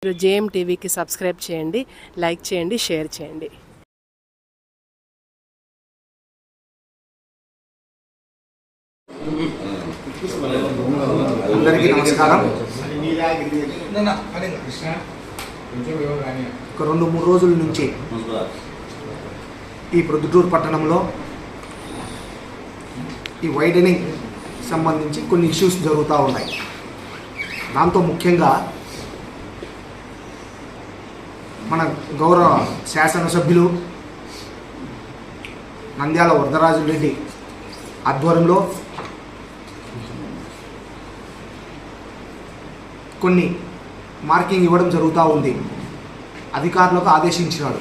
మీరు జేఎం టీవీకి సబ్స్క్రైబ్ చేయండి, లైక్ చేయండి, షేర్ చేయండి. అందరికీ నమస్కారం. ఒక 2-3 రోజుల నుంచి ఈ ప్రొద్దుటూరు పట్టణంలో ఈ వైడనింగ్ సంబంధించి కొన్ని ఇష్యూస్ జరుగుతూ ఉన్నాయి. దాంతో ముఖ్యంగా మన గౌరవ శాసనసభ్యులు నంద్యాల వరదరాజు రెడ్డి ఆధ్వర్యంలో కొన్ని మార్కింగ్ ఇవ్వడం జరుగుతూ ఉంది. అధికారులకు ఆదేశించినాడు.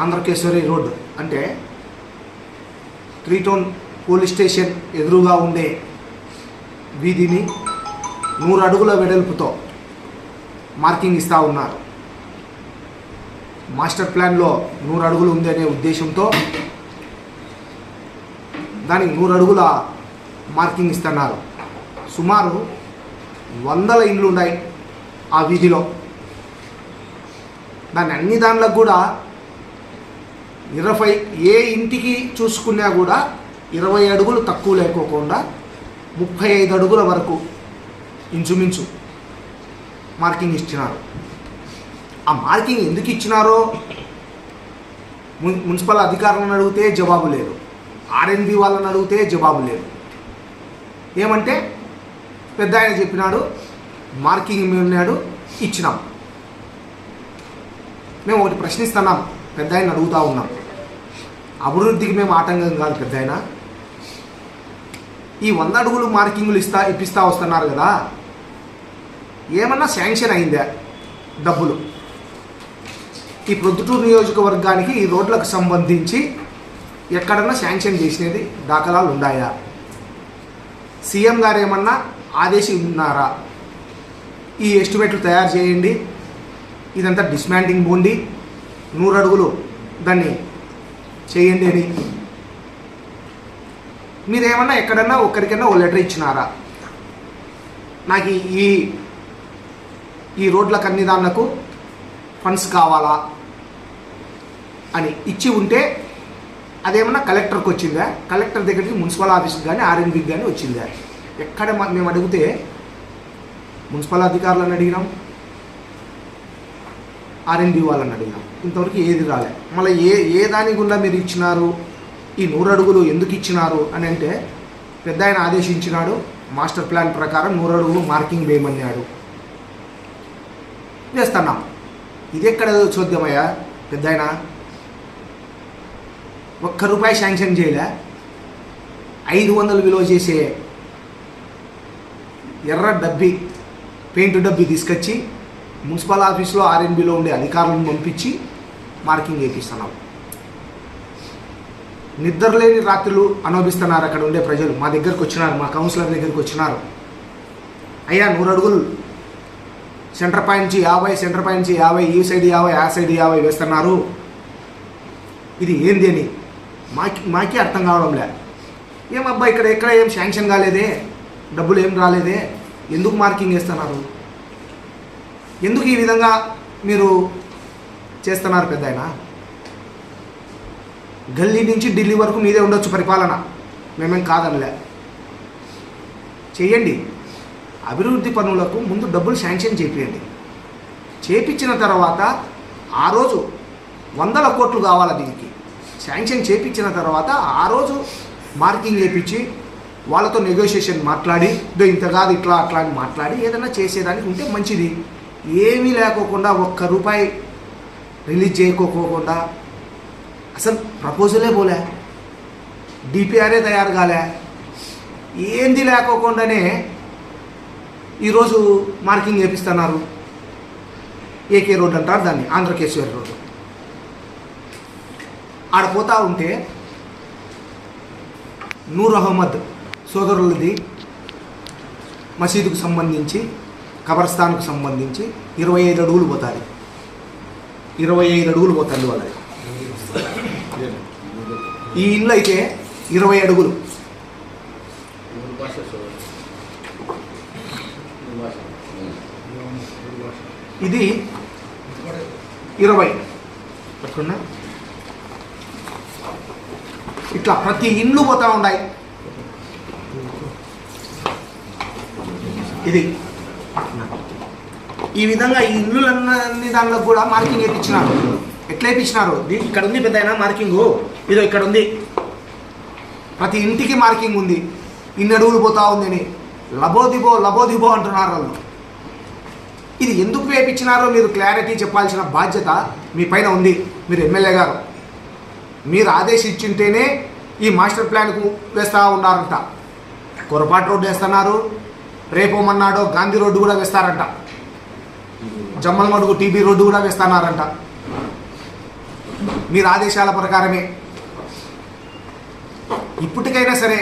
ఆంధ్రకేశ్వరి రోడ్డు అంటే 3 టౌన్ పోలీస్ స్టేషన్ ఎదురుగా ఉండే వీధిని 100 అడుగుల వెడల్పుతో మార్కింగ్ ఇస్తూ ఉన్నారు. మాస్టర్ ప్లాన్లో 100 అడుగులు ఉందనే ఉద్దేశంతో దానికి 100 అడుగుల మార్కింగ్ ఇస్తున్నారు. సుమారు 100 ఇండ్లు ఉన్నాయి ఆ వీధిలో. దాన్ని అన్ని దాంట్లకు కూడా 20 ఏ ఇంటికి చూసుకున్నా కూడా 20 అడుగులు తక్కువ లేకోకుండా 35 అడుగుల వరకు ఇంచుమించు మార్కింగ్ ఇచ్చినారు. ఆ మార్కింగ్ ఎందుకు ఇచ్చినారో మున్సిపల్ అధికారులను అడిగితే జవాబు లేదు, ఆర్ఎన్బి వాళ్ళని అడిగితే జవాబు లేదు. ఏమంటే పెద్ద ఆయన చెప్పినాడు, మార్కింగ్ ఉన్నాడు, ఇచ్చినాం. మేము ఒకటి ప్రశ్నిస్తున్నాం, పెద్ద ఆయన అడుగుతూ ఉన్నాం. అభివృద్ధికి మేము ఆటంకం కాదు పెద్ద ఆయన. ఈ 100 అడుగులు మార్కింగులు ఇప్పిస్తూ వస్తున్నారు కదా, ఏమన్నా శాంక్షన్ అయిందా డబ్బులు? ఈ ప్రొద్దుటూరు నియోజకవర్గానికి ఈ రోడ్లకు సంబంధించి ఎక్కడన్నా శాంక్షన్ చేసినది దాఖలాలు ఉన్నాయా? సీఎం గారు ఏమన్నా ఆదేశిస్తున్నారా? ఈ ఎస్టిమేట్లు తయారు చేయండి, ఇదంతా డిస్మాంటింగ్ పోండి, 100 అడుగులు దాన్ని చేయండి అని మీరేమన్నా ఎక్కడన్నా ఒక్కరికన్నా ఓ లెటర్ ఇచ్చినారా? నాకు ఈ రోడ్లకు అన్ని దాన్లకు ఫండ్స్ కావాలా అని ఇచ్చి ఉంటే అదేమన్నా కలెక్టర్కి వచ్చిందా? కలెక్టర్ దగ్గరికి మున్సిపల్ ఆఫీస్కి కానీ ఆర్ఎన్బికి కానీ వచ్చిందా? ఎక్కడ మేము అడిగితే మున్సిపల్ అధికారులను అడిగినాం, ఆర్ఎన్బి వాళ్ళని అడిగినాం, ఇంతవరకు ఏది రాలే. మళ్ళీ ఏ దాని గుండా మీరు ఇచ్చినారు, ఈ 100 అడుగులు ఎందుకు ఇచ్చినారు అని అంటే పెద్ద ఆయన ఆదేశించినాడు. మాస్టర్ ప్లాన్ ప్రకారం 100 అడుగులు మార్కింగ్ వేయమన్నాడు, వేస్తున్నాం. ఇది ఎక్కడ చూద్దామయ్యా పెద్ద ఆయన? ₹1 శాంక్షన్ చేయలే. 500 విలువ చేసే ఎర్ర డబ్బి, పెయింట్ డబ్బి తీసుకొచ్చి మున్సిపల్ ఆఫీస్లో ఆర్ఎన్బిలో ఉండే అధికారులను పంపించి మార్కింగ్ వేపిస్తున్నాం. నిద్రలేని రాత్రులు అనుభవిస్తున్నారు అక్కడ ఉండే ప్రజలు. మా దగ్గరకు వచ్చినారు, మా కౌన్సిలర్ దగ్గరికి వచ్చినారు. అయ్యా 100 అడుగులు సెంటర్ పాయింట్ నుంచి 50, సెంటర్ పాయింట్ నుంచి 50, ఈ సైడ్ 50, ఆ సైడ్ 50 వేస్తున్నారు. ఇది ఏంది అని మాకే అర్థం కావడం లే. ఏమబ్బా ఎక్కడ ఏం శాంక్షన్ కాలేదే, డబ్బులు ఏం రాలేదే, ఎందుకు మార్కింగ్ వేస్తున్నారు? ఎందుకు ఈ విధంగా మీరు చేస్తున్నారు పెద్ద ఆయన? గల్లీ నుంచి ఢిల్లీ వరకు మీదే ఉండొచ్చు పరిపాలన, మేమేం కాదనిలే. చేయండి. అభివృద్ధి పనులకు ముందు డబ్బులు శాంక్షన్ చేయండి. చేపించిన తర్వాత ఆ రోజు 100 కోట్లు కావాలి దీనికి. శాంక్షన్ చేపించిన తర్వాత ఆ రోజు మార్కింగ్ వేయించి వాళ్ళతో నెగోషియేషన్ మాట్లాడి ఇంత కాదు ఇట్లా అట్లా అని మాట్లాడి ఏదైనా చేసేదానికి ఉంటే మంచిది. ఏమీ లేకోకుండా ₹1 రిలీజ్ చేయకోకుండా అసలు ప్రపోజలే పోలే, డిపిఆర్ఏ తయారు కాలే, ఏంది లేకోకుండానే ఈరోజు మార్కింగ్ వేపిస్తున్నారు. ఏకే రోడ్ అంటారు దాన్ని, ఆంధ్రకేశ్వరి రోడ్డు. ఆడపోతూ ఉంటే నూర్ అహ్మద్ సోదరులది మసీదుకు సంబంధించి, కబర్స్థాన్కు సంబంధించి 25 అడుగులు పోతుంది. 25 అడుగులు పోతుంది వాళ్ళది. ఈ ఇల్లు అయితే 20 అడుగులు. ఇది 20 ఎట్లున్నా ఇట్లా ప్రతి ఇండ్లు పోతా ఉన్నాయి. ఇది ఈ విధంగా ఈ ఇల్లులన్నీ దానిలో కూడా మార్కింగ్ వేయించినారు. ఎట్లా వేయించినారు? ఇక్కడ ఉంది పెద్ద మార్కింగు, ఇదో ఇక్కడ ఉంది. ప్రతి ఇంటికి మార్కింగ్ ఉంది. ఇన్ని అడుగులు పోతా ఉందని లబోదిబో లబోదిబో అంటున్నారు వాళ్ళు. ఇది ఎందుకు వేయించినారో మీరు క్లారిటీ చెప్పాల్సిన బాధ్యత మీ పైన ఉంది. మీరు ఎమ్మెల్యే గారు, మీరు ఆదేశించుంటేనే ఈ మాస్టర్ ప్లాన్కు వేస్తూ ఉన్నారంట. కొరపాటు రోడ్డు వేస్తున్నారు, రేపోమన్నాడో గాంధీ రోడ్డు కూడా వేస్తారంట, జమ్మలమడుగు టీబీ రోడ్డు కూడా వేస్తున్నారంట. మీరు ఆదేశాల ప్రకారమే. ఇప్పటికైనా సరే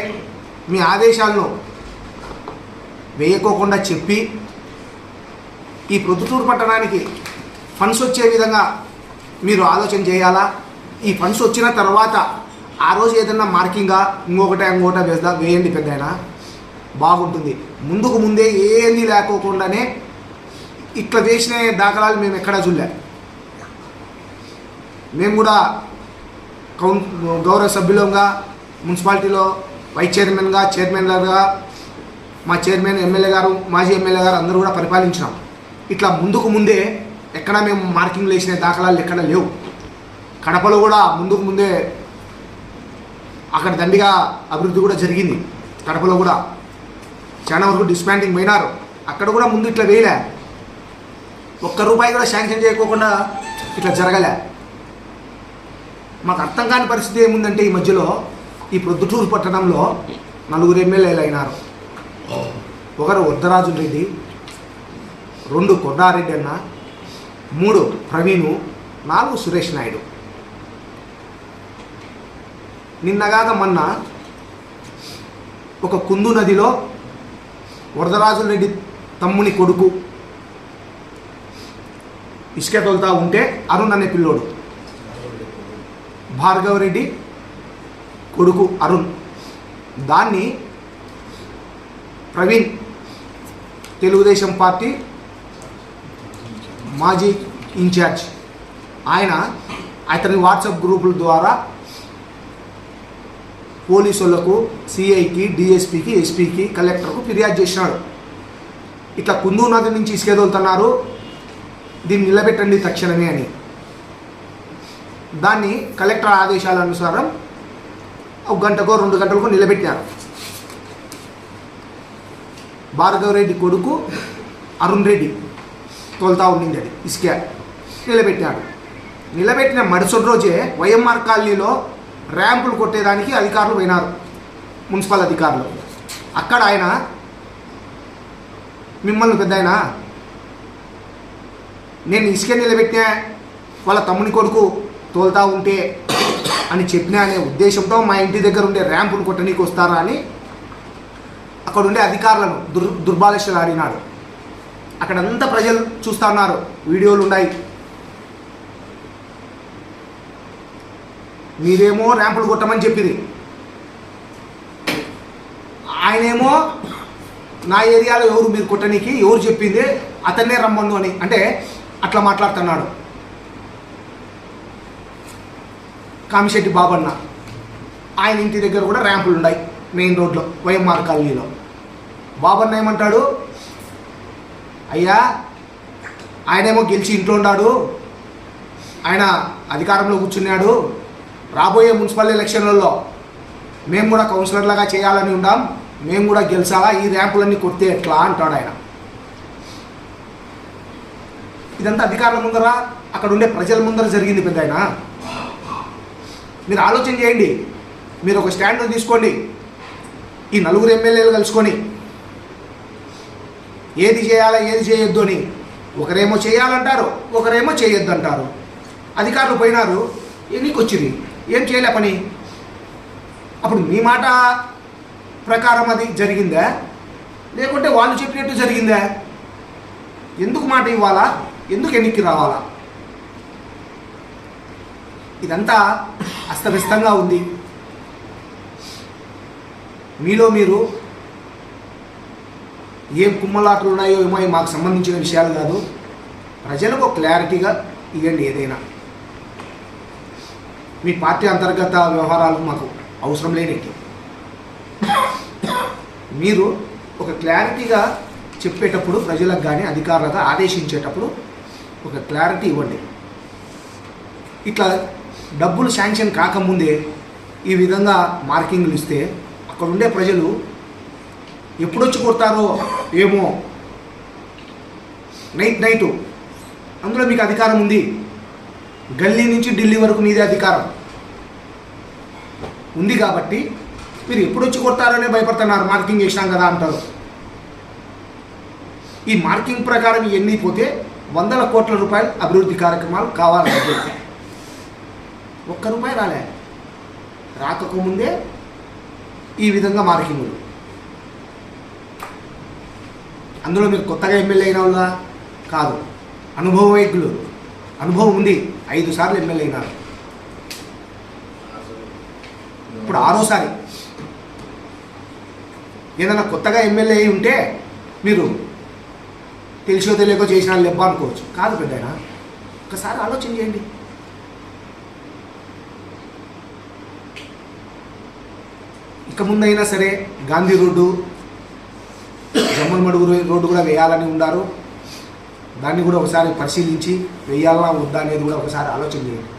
మీ ఆదేశాలను వేయకోకుండా చెప్పి ఈ ప్రొద్దుటూరు పట్టణానికి ఫండ్స్ వచ్చే విధంగా మీరు ఆలోచన చేయాలా. ఈ ఫండ్స్ వచ్చిన తర్వాత ఆ రోజు ఏదన్నా మార్కింగ్గా ఇంకొకటి వేయండి పెద్దయినా, బాగుంటుంది. ముందుకు ముందే ఏంది లేకోకుండానే ఇట్లా వేసిన దాఖలాలు మేము ఎక్కడా చూడలే. మేము కూడా గౌరవ సభ్యులంగా మున్సిపాలిటీలో వైస్ చైర్మన్గా, చైర్మన్లుగా మా చైర్మన్ ఎమ్మెల్యే గారు, మాజీ ఎమ్మెల్యే గారు అందరూ కూడా పరిపాలించినాం. ఇట్లా ముందుకు ముందే ఎక్కడ మేము మార్కింగ్లు వేసిన దాఖలాలు ఎక్కడ లేవు. కడపలో కూడా ముందుకు ముందే అక్కడ దండిగా అభివృద్ధి కూడా జరిగింది. కడపలో కూడా చాలా వరకు డిస్మాంటింగ్ పోయినారు. అక్కడ కూడా ముందు ఇట్లా వేయలే, ₹1 కూడా శాంక్షన్ చేయకోకుండా ఇట్లా జరగలే. మాకు అర్థం కాని పరిస్థితి ఏముందంటే ఈ మధ్యలో ఈ ప్రొద్దుటూరు పట్టణంలో 4 ఎమ్మెల్యేలు అయినారు. ఒకరు వరదరాజు రెడ్డి, 2 కొండారెడ్డి అన్న, 3 ప్రవీణు, 4 సురేష్ నాయుడు. నిన్నగాక మొన్న ఒక కుందు నదిలో వరదరాజు రెడ్డి తమ్ముని కొడుకు ఇసుక తోలుతా ఉంటే అరుణ్ అనే పిల్లోడు, భార్గవరెడ్డి కొడుకు అరుణ్, దాన్ని ప్రవీణ్ తెలుగుదేశం పార్టీ మాజీ ఇన్ఛార్జ్ ఆయన అతని వాట్సాప్ గ్రూపుల ద్వారా పోలీసులకు, సిఐకి, డిఎస్పీకి, ఎస్పీకి, కలెక్టర్కు ఫిర్యాదు చేసినాడు. ఇట్లా కుందూరు నది నుంచి ఇసుక తోలుతున్నారు, దీన్ని నిలబెట్టండి తక్షణమే అని. దాన్ని కలెక్టర్ ఆదేశాల అనుసారం 1 గంటకో 2 గంటలకో నిలబెట్టారు. భార్గవరెడ్డి కొడుకు అరుణ్ రెడ్డి తోలుతా ఉండింది, అది ఇసుక నిలబెట్టాడు. నిలబెట్టిన మరుసటి రోజే వైఎంఆర్ కాలనీలో ర్యాంపులు కొట్టేదానికి అధికారులు పోయినారు, మున్సిపల్ అధికారులు. అక్కడ ఆయన మిమ్మల్ని పెద్దాయన నేను ఇసుక నిలబెట్టినా వాళ్ళ తమ్ముని కొడుకు తోలుతా ఉంటే అని చెప్పినా అనే ఉద్దేశంతో మా ఇంటి దగ్గర ఉండే ర్యాంపును కొట్టనీకి వస్తారా అని అక్కడ ఉండే అధికారులను దుర్భాషలు ఆడినాడు. అక్కడంతా ప్రజలు చూస్తూ ఉన్నారు, వీడియోలు ఉన్నాయి. మీరేమో ర్యాంపులు కొట్టమని చెప్పింది, ఆయనేమో నా ఏరియాలో ఎవరు మీరు కొట్టనీకి, ఎవరు చెప్పింది అతన్నే రమ్మను అని అంటే అట్లా మాట్లాడుతున్నాడు. కామిశెట్టి బాబన్న ఆయన ఇంటి దగ్గర కూడా ర్యాంపులు ఉన్నాయి మెయిన్ రోడ్లో, వైఎంఆర్ కాలనీలో. బాబన్న ఏమంటాడు, అయ్యా ఆయనేమో గెలిచి ఇంట్లో ఉన్నాడు, ఆయన అధికారంలో కూర్చున్నాడు, రాబోయే మున్సిపల్ ఎలక్షన్లలో మేము కూడా కౌన్సిలర్లుగా చేయాలని ఉన్నాం, మేము కూడా గెలిచాలా, ఈ ర్యాంపులన్నీ కొడితే ఎట్లా అంటాడు ఆయన. ఇదంతా అధికారుల ముందర, అక్కడ ఉండే ప్రజల ముందర జరిగింది పెద్ద ఆయన. మీరు ఆలోచన చేయండి, మీరు ఒక స్టాండ్ తీసుకోండి, ఈ 4 ఎమ్మెల్యేలు కలుసుకొని ఏది చేయాలా ఏది చేయొద్దు అని. ఒకరేమో చేయాలంటారు, ఒకరేమో చేయొద్దు అంటారు. అధికారులు పోయినారు, ఎన్నికి వచ్చింది, ఏం చేయలే పని. అప్పుడు మీ మాట ప్రకారం అది జరిగిందా, లేకుంటే వాళ్ళు చెప్పినట్టు జరిగిందా? ఎందుకు మాట ఇవ్వాలా, ఎందుకు ఎన్నికకి రావాలా? ఇదంతా అస్తవ్యస్తంగా ఉంది. మీలో మీరు ఏం కుమ్మలాటలు ఉన్నాయో ఏమో అవి మాకు సంబంధించిన విషయాలు కాదు. ప్రజలకు క్లారిటీగా ఇవ్వండి. ఏదైనా మీ పార్టీ అంతర్గత వ్యవహారాలు మాకు అవసరం లేనిటి. మీరు ఒక క్లారిటీగా చెప్పేటప్పుడు ప్రజలకు కానీ అధికారులుగా ఆదేశించేటప్పుడు ఒక క్లారిటీ ఇవ్వండి. ఇట్లా డబ్బులు శాంక్షన్ కాకముందే ఈ విధంగా మార్కింగ్లు ఇస్తే అక్కడ ఉండే ప్రజలు ఎప్పుడొచ్చి కొడతారో ఏమో. నైట్ అందులో మీకు అధికారం ఉంది. గల్లీ నుంచి ఢిల్లీ వరకు మీదే అధికారం ఉంది కాబట్టి మీరు ఎప్పుడొచ్చి కొడతారనే భయపడుతున్నారు. మార్కింగ్ చేసినాం కదా అంటారు. ఈ మార్కింగ్ ప్రకారం ఇవన్నీ పోతే 100 కోట్ల రూపాయలు అభివృద్ధి కార్యక్రమాలు కావాలి. ₹1 రాలే. రాకముందే ఈ విధంగా మార్కింగులు. అందులో మీరు కొత్తగా ఎమ్మెల్యే అయిన వాళ్ళ కాదు, అనుభవజ్ఞులు. అనుభవం ఉంది. 5 సార్లు ఎమ్మెల్యే అయినారు. ఇప్పుడు 6వసారి. ఏదైనా కొత్తగా ఎమ్మెల్యే అయి ఉంటే మీరు తెలిసో తెలియకో చేసిన లెబ్బ అనుకోవచ్చు. కాదు పెద్దయినా, ఒకసారి ఆలోచన చేయండి. ఇక ముందైనా సరే గాంధీ రోడ్డు, జమ్మలమడుగు రోడ్డు కూడా వేయాలని ఉన్నారు. దాన్ని కూడా ఒకసారి పరిశీలించి వేయాలా వద్దా అనేది కూడా ఒకసారి ఆలోచన చేయండి.